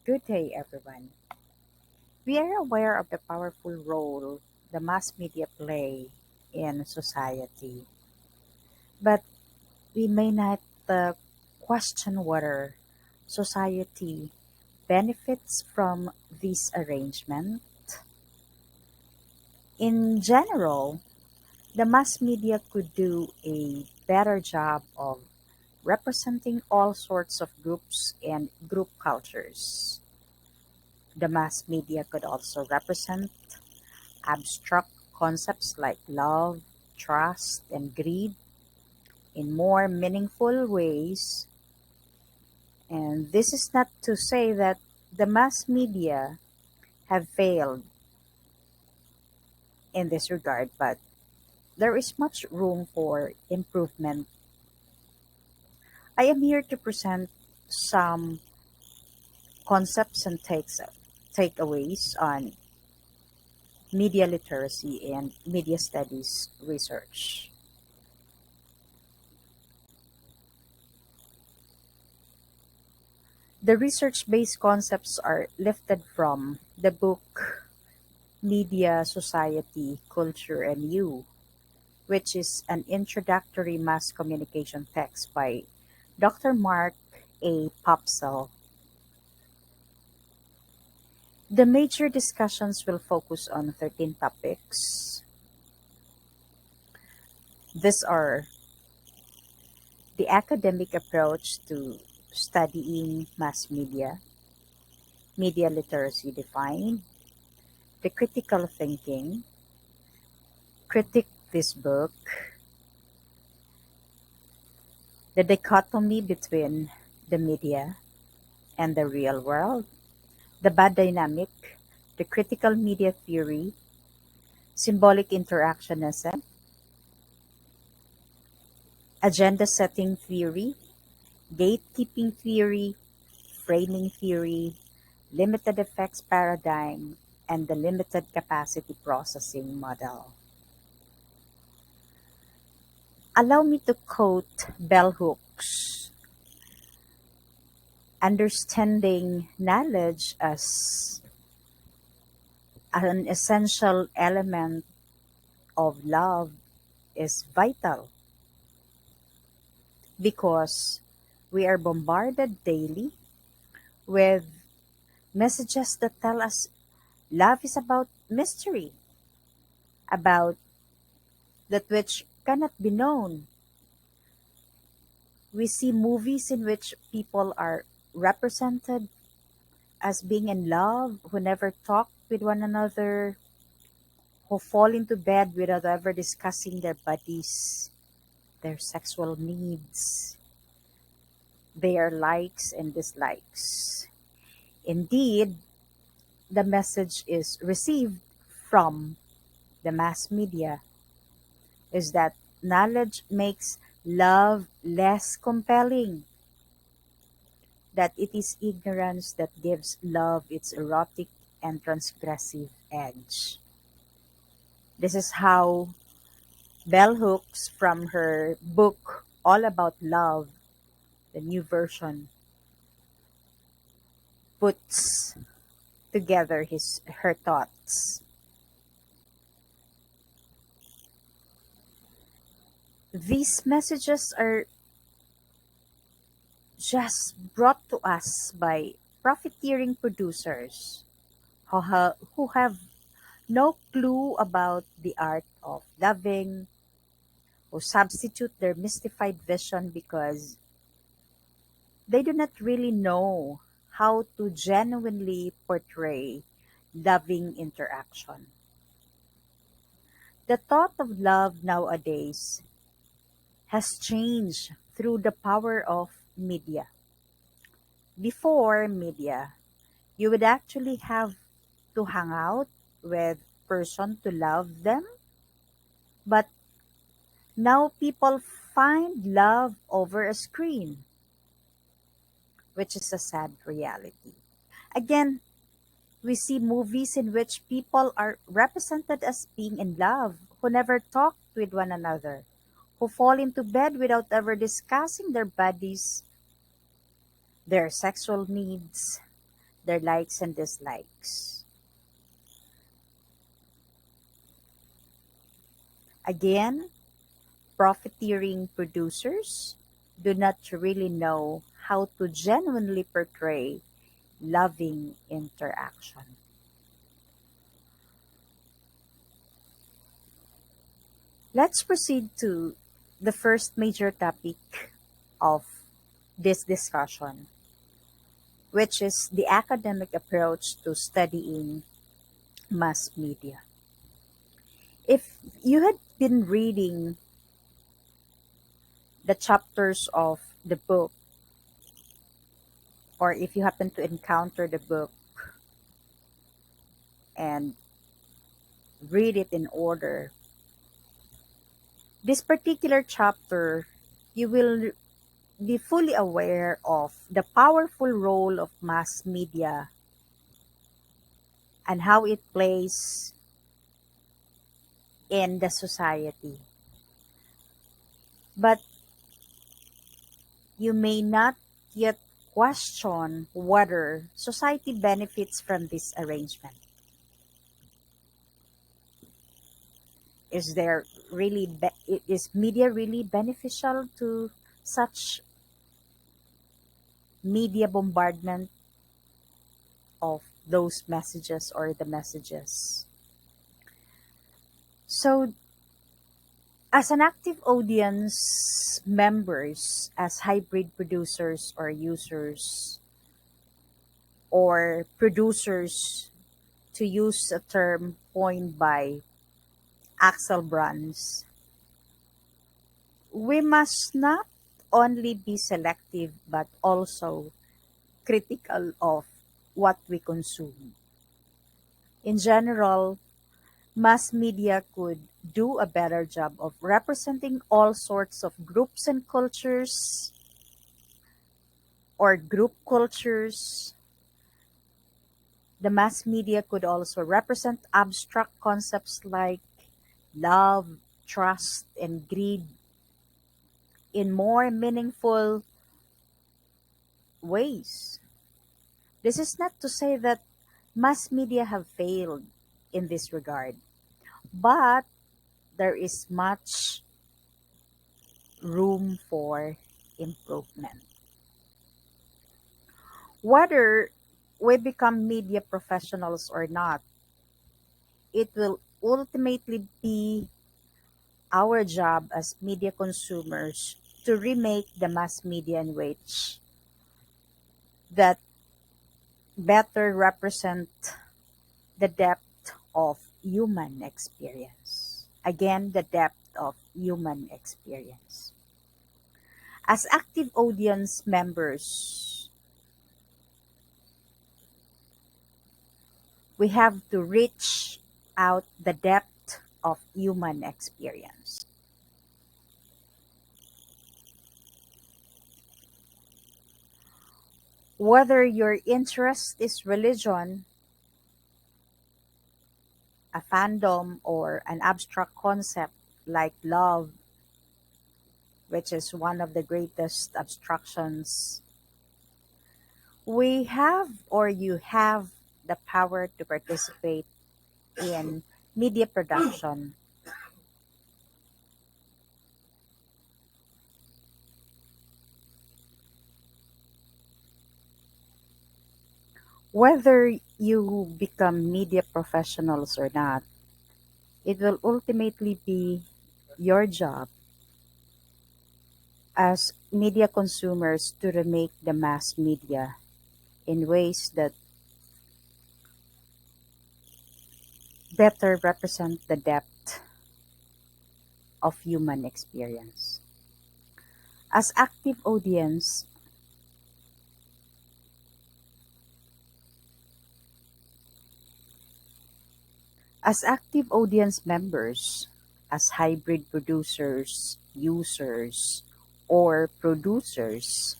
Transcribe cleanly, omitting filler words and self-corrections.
Good day, everyone. We are aware of the powerful role the mass media play in society, but we may not question whether society benefits from this arrangement. In general, the mass media could do a better job of representing all sorts of groups and group cultures. The mass media could also represent abstract concepts like love, trust, and greed in more meaningful ways. And this is not to say that the mass media have failed in this regard, but there is much room for improvement. I am here to present some concepts and takeaways on media literacy and media studies research. The research-based concepts are lifted from the book Media, Society, Culture, and You, which is an introductory mass communication text by Dr. Mark A. Popsell. The major discussions will focus on 13 topics. These are the academic approach to studying mass media, media literacy defined, the critical thinking, critique this book, the dichotomy between the media and the real world, the bad dynamic, the critical media theory, symbolic interactionism, agenda setting theory, gatekeeping theory, framing theory, limited effects paradigm, and the limited capacity processing model. Allow me to quote bell hooks: understanding knowledge as an essential element of love is vital because we are bombarded daily with messages that tell us love is about mystery, about that which cannot be known. We see movies in which people are represented as being in love, who never talk with one another, who fall into bed without ever discussing their bodies, their sexual needs, their likes and dislikes. Indeed, the message is received from the mass media is that knowledge makes love less compelling, that it is ignorance that gives love its erotic and transgressive edge. This is how Bell Hooks, from her book All About Love, the new version, puts together her thoughts. These messages are just brought to us by profiteering producers who have no clue about the art of loving, who substitute their mystified vision because they do not really know how to genuinely portray loving interaction. The thought of love nowadays has changed through the power of media. Before media, you would actually have to hang out with person to love them, but now people find love over a screen, which is a sad reality. Again, we see movies in which people are represented as being in love, who never talk with one another, who fall into bed without ever discussing their bodies, their sexual needs, their likes and dislikes. Again, profiteering producers do not really know how to genuinely portray loving interaction. Let's proceed to the first major topic of this discussion, which is the academic approach to studying mass media. If you had been reading the chapters of the book, or if you happen to encounter the book and read it in order, this particular chapter, you will be fully aware of the powerful role of mass media and how it plays in the society. But you may not yet question whether society benefits from this arrangement. Is there really is media really beneficial to such media bombardment of those messages or the messages? So, as an active audience members, as hybrid producers or users or producers, to use a term coined by Axel Bruns, we must not only be selective but also critical of what we consume. In general, mass media could do a better job of representing all sorts of groups and cultures or group cultures. The mass media could also represent abstract concepts like love, trust, and greed in more meaningful ways. This is not to say that mass media have failed in this regard, but there is much room for improvement. Whether we become media professionals or not, it will ultimately be our job as media consumers to remake the mass media in which that better represent the depth of human experience. Again, the depth of human experience. As active audience members, we have to reach out the depth of human experience. Whether your interest is religion, a fandom, or an abstract concept like love, which is one of the greatest abstractions, we have or you have the power to participate in media production. Whether you become media professionals or not, it will ultimately be your job as media consumers to remake the mass media in ways that better represent the depth of human experience. As active audience, as active audience members, as hybrid producers, users, or producers,